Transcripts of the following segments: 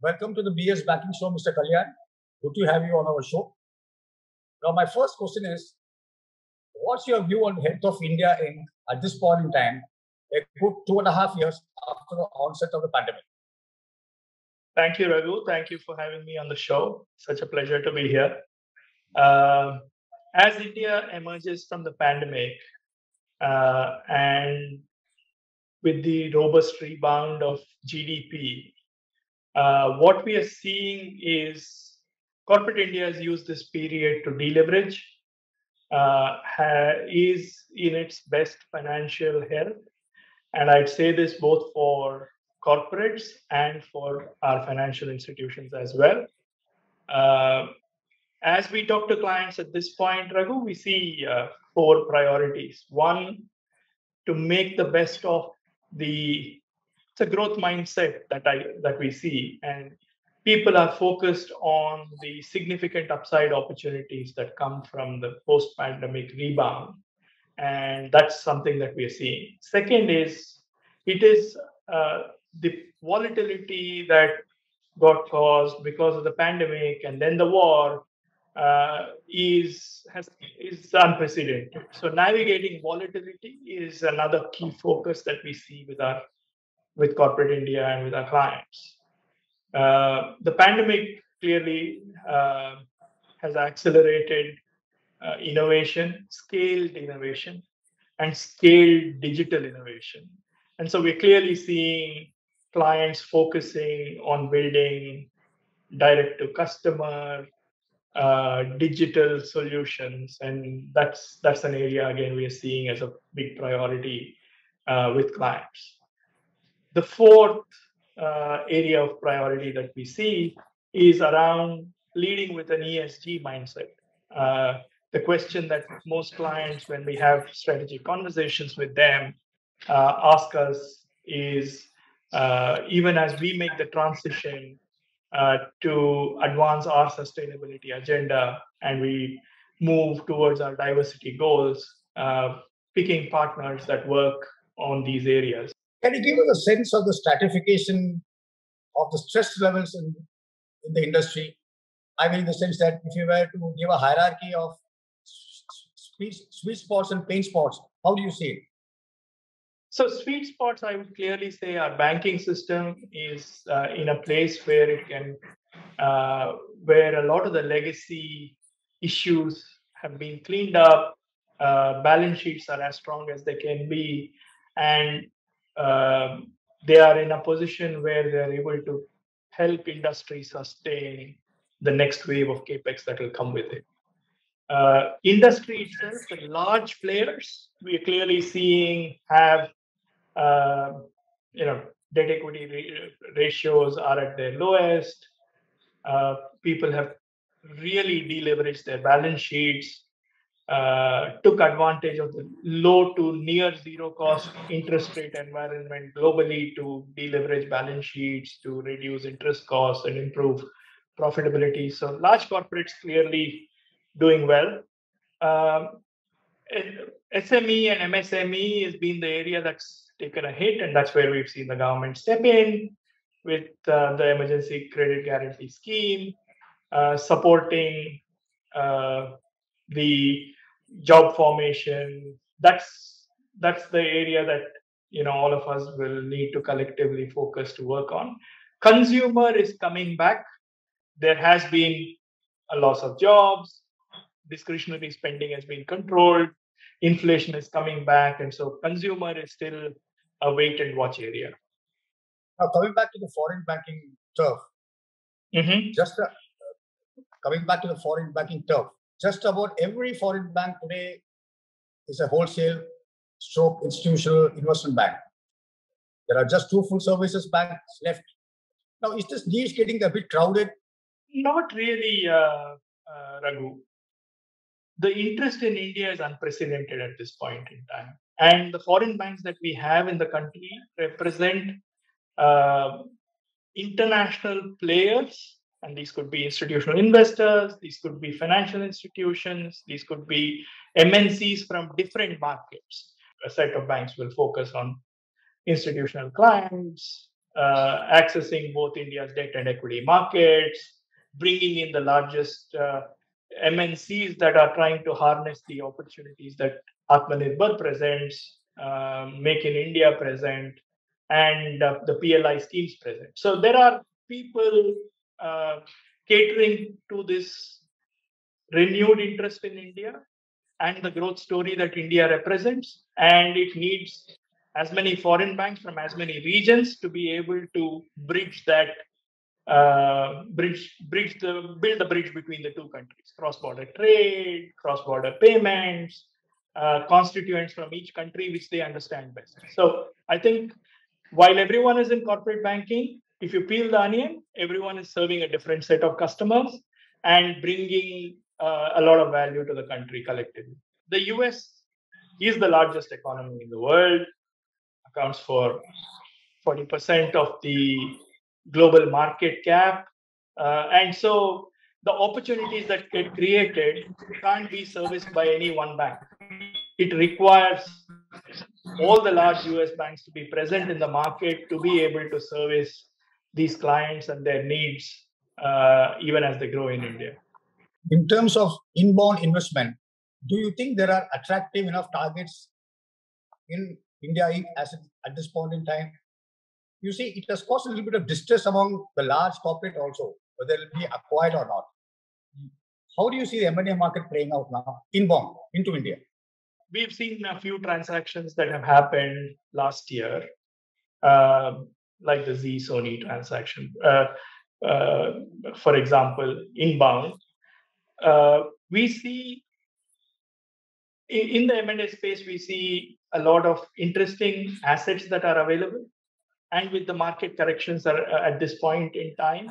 Welcome to the BS Banking Show, Mr. Kalyan. Good to have you on our show. Now, my first question is, what's your view on the health of India at this point in time, a good 2.5 years after the onset of the pandemic? Thank you, Raghu. Thank you for having me on the show. Such a pleasure to be here. As India emerges from the pandemic and with the robust rebound of GDP, what we are seeing is corporate India has used this period to deleverage, is in its best financial health. And I'd say this both for corporates and for our financial institutions as well. As we talk to clients at this point, Raghu, we see 4 priorities. One, to make the best of it's a growth mindset that we see, and people are focused on the significant upside opportunities that come from the post-pandemic rebound, and that's something that we are seeing. Second is the volatility that got caused because of the pandemic and then the war is unprecedented. So navigating volatility is another key focus that we see with corporate India and with our clients. The pandemic clearly has accelerated innovation, scaled innovation, and scaled digital innovation. And so we're clearly seeing clients focusing on building direct to customer digital solutions, and that's an area again we are seeing as a big priority with clients. The fourth area of priority that we see is around leading with an ESG mindset. The question that most clients, when we have strategic conversations with them, ask us is, even as we make the transition to advance our sustainability agenda and we move towards our diversity goals, picking partners that work on these areas. Can you give us a sense of the stratification of the stress levels in the industry? I mean, in the sense that if you were to give a hierarchy of sweet spots and pain spots, how do you see it? So sweet spots, I would clearly say our banking system is in a place where it can, where a lot of the legacy issues have been cleaned up, balance sheets are as strong as they can be, and they are in a position where they are able to help industry sustain the next wave of capex that will come with it. Industry itself, the large players, we are clearly seeing have debt equity ratios are at their lowest. People have really deleveraged their balance sheets, took advantage of the low to near zero cost interest rate environment globally to deleverage balance sheets, to reduce interest costs and improve profitability. So large corporates clearly doing well. SME and MSME has been the area that's taken a hit, and that's where we've seen the government step in with the emergency credit guarantee scheme, supporting the job formation. That's the area that all of us will need to collectively focus to work on. Consumer is coming back. There has been a loss of jobs. Discretionary spending has been controlled. Inflation is coming back, and so consumer is still a wait and watch area. Now, coming back to the foreign banking turf, coming back to the foreign banking turf, just about every foreign bank today is a wholesale stroke institutional investment bank. There are just 2 full services banks left. Now, is this niche getting a bit crowded? Not really, Raghu. The interest in India is unprecedented at this point in time. And the foreign banks that we have in the country represent international players. And these could be institutional investors, these could be financial institutions, these could be MNCs from different markets. A set of banks will focus on institutional clients, accessing both India's debt and equity markets, bringing in the largest MNCs that are trying to harness the opportunities that Atmanirbhar presents, Make in India present, and the PLI schemes present. So there are people catering to this renewed interest in India and the growth story that India represents. And it needs as many foreign banks from as many regions to be able to bridge that, build the bridge between the two countries, cross-border trade, cross-border payments, constituents from each country, which they understand best. So I think while everyone is in corporate banking, if you peel the onion, everyone is serving a different set of customers and bringing a lot of value to the country collectively. The US is the largest economy in the world, accounts for 40% of the global market cap. And so the opportunities that get created can't be serviced by any one bank. It requires all the large US banks to be present in the market to be able to service these clients and their needs, even as they grow in India. In terms of inbound investment, do you think there are attractive enough targets in India at this point in time? You see, it has caused a little bit of distress among the large corporate also, whether it will be acquired or not. How do you see the M&A market playing out now, inbound, into India? We've seen a few transactions that have happened last year, like the Z Sony transaction. For example, inbound, we see in the M&A space, we see a lot of interesting assets that are available. And with the market corrections at this point in time,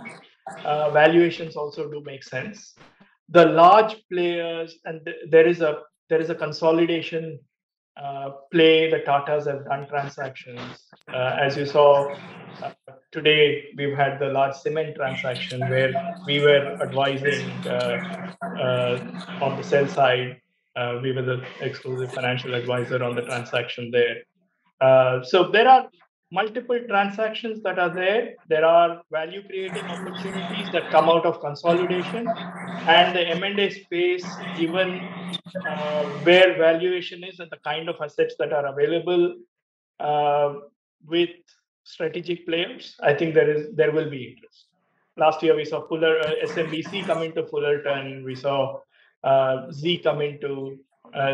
valuations also do make sense. The large players, and there is a consolidation play. The Tatas have done transactions. As you saw today, we've had the large cement transaction where we were advising on the sell side. We were the exclusive financial advisor on the transaction there. So there are multiple transactions that are there. There are value creating opportunities that come out of consolidation, and the M&A space, given where valuation is and the kind of assets that are available with strategic players, I think there will be interest. Last year we saw SMBC come into Fullerton. We saw Z come into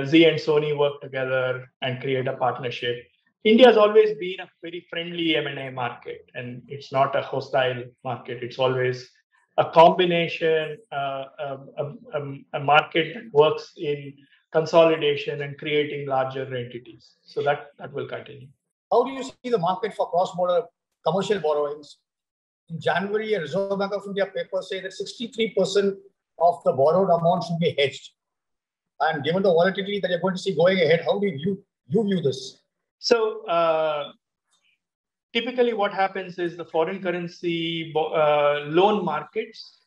Z and Sony work together and create a partnership. India has always been a very friendly M&A market, and it's not a hostile market. It's always a combination, a market that works in consolidation and creating larger entities. So that will continue. How do you see the market for cross-border commercial borrowings? In January, a Reserve Bank of India paper say that 63% of the borrowed amount should be hedged. And given the volatility that you're going to see going ahead, how do you view this? So typically what happens is the foreign currency loan markets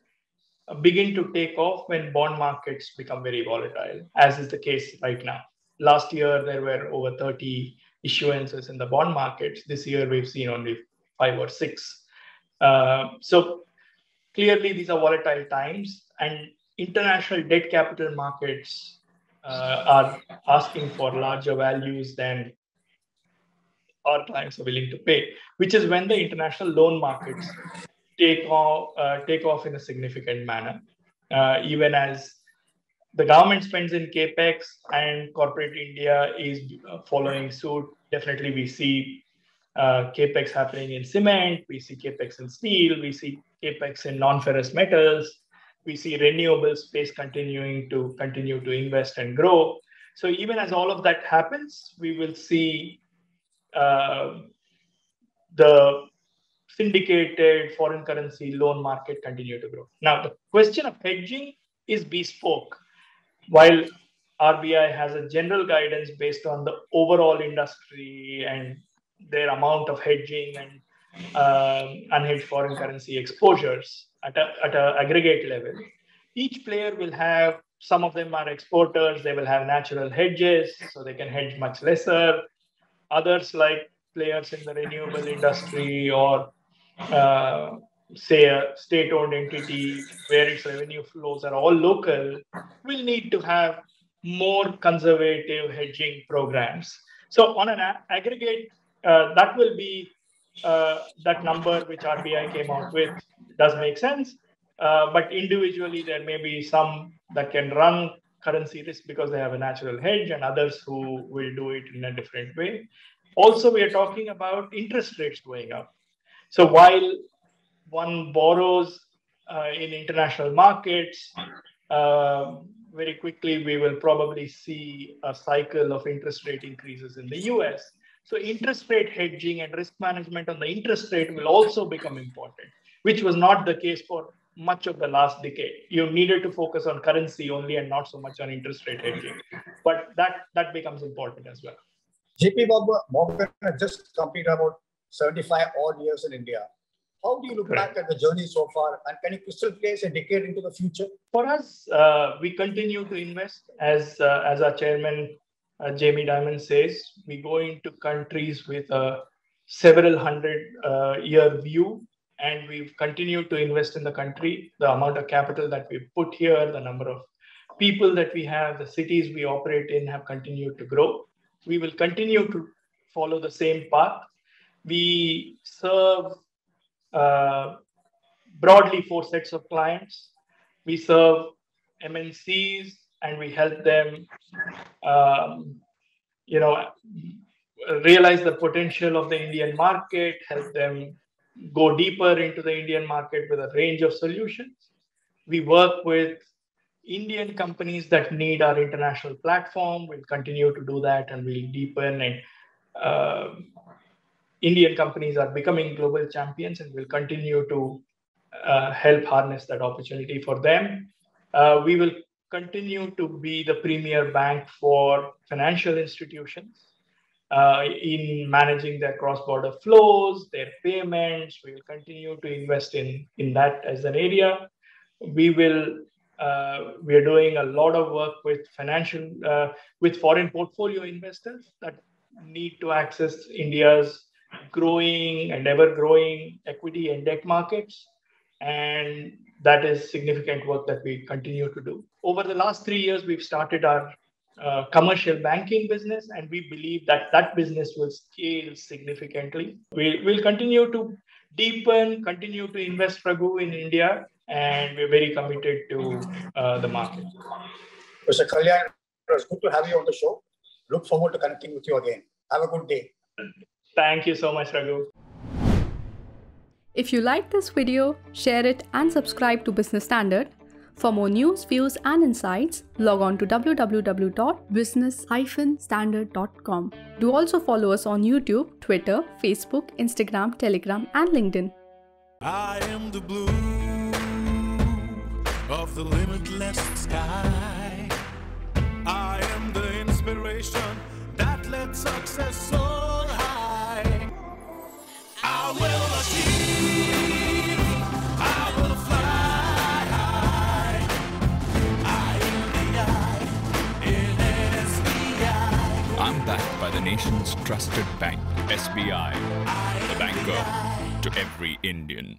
begin to take off when bond markets become very volatile, as is the case right now. Last year, there were over 30 issuances in the bond markets. This year, we've seen only 5 or 6. So clearly, these are volatile times, and international debt capital markets are asking for larger values than our clients are willing to pay, which is when the international loan markets take off in a significant manner. Even as the government spends in capex and corporate India is following suit, definitely we see capex happening in cement, we see capex in steel, we see capex in non-ferrous metals, we see renewable space continue to invest and grow. So even as all of that happens, we will see the syndicated foreign currency loan market continue to grow. Now, the question of hedging is bespoke. While RBI has a general guidance based on the overall industry and their amount of hedging and unhedged foreign currency exposures at an aggregate level, each player will have, some of them are exporters, they will have natural hedges, so they can hedge much lesser. Others, like players in the renewable industry or say a state-owned entity where its revenue flows are all local, will need to have more conservative hedging programs. So on an aggregate, that will be that number which RBI came out with does make sense. But individually, there may be some that can run currency risk because they have a natural hedge, and others who will do it in a different way. Also, we are talking about interest rates going up. So while one borrows in international markets, very quickly we will probably see a cycle of interest rate increases in the US. So interest rate hedging and risk management on the interest rate will also become important, which was not the case for much of the last decade. You needed to focus on currency only and not so much on interest rate hedging. But that becomes important as well. JP Morgan has just completed about 75 odd years in India. How do you look back at the journey so far, and can you crystal place a decade into the future? For us, we continue to invest as our chairman, Jamie Dimon says. We go into countries with a several hundred year view, and we've continued to invest in the country. The amount of capital that we put here, the number of people that we have, the cities we operate in have continued to grow. We will continue to follow the same path. We serve broadly 4 sets of clients. We serve MNCs and we help them, realize the potential of the Indian market, help them go deeper into the Indian market with a range of solutions. We work with Indian companies that need our international platform. We'll continue to do that, and we'll deepen, and Indian companies are becoming global champions, and we'll continue to help harness that opportunity for them. We will continue to be the premier bank for financial institutions in managing their cross-border flows, their payments. We will continue to invest in that as an area. We are doing a lot of work with with foreign portfolio investors that need to access India's growing and ever-growing equity and debt markets. And that is significant work that we continue to do. Over the last 3 years, we've started our commercial banking business, and we believe that business will scale significantly. We'll continue to deepen, continue to invest, Raghu, in India, and we're very committed to the market. Mr. Kalyan, it was good to have you on the show. Look forward to connecting with you again. Have a good day. Thank you so much, Raghu. If you like this video, share it and subscribe to Business Standard. For more news, views and insights, log on to www.business-standard.com. Do also follow us on YouTube, Twitter, Facebook, Instagram, Telegram and LinkedIn. I am the blue of the limitless sky. I am the inspiration that led success soar high. I will achieve, I will fly high. I am the I in SBI. I'm backed by the nation's trusted bank, SBI, the banker to every Indian.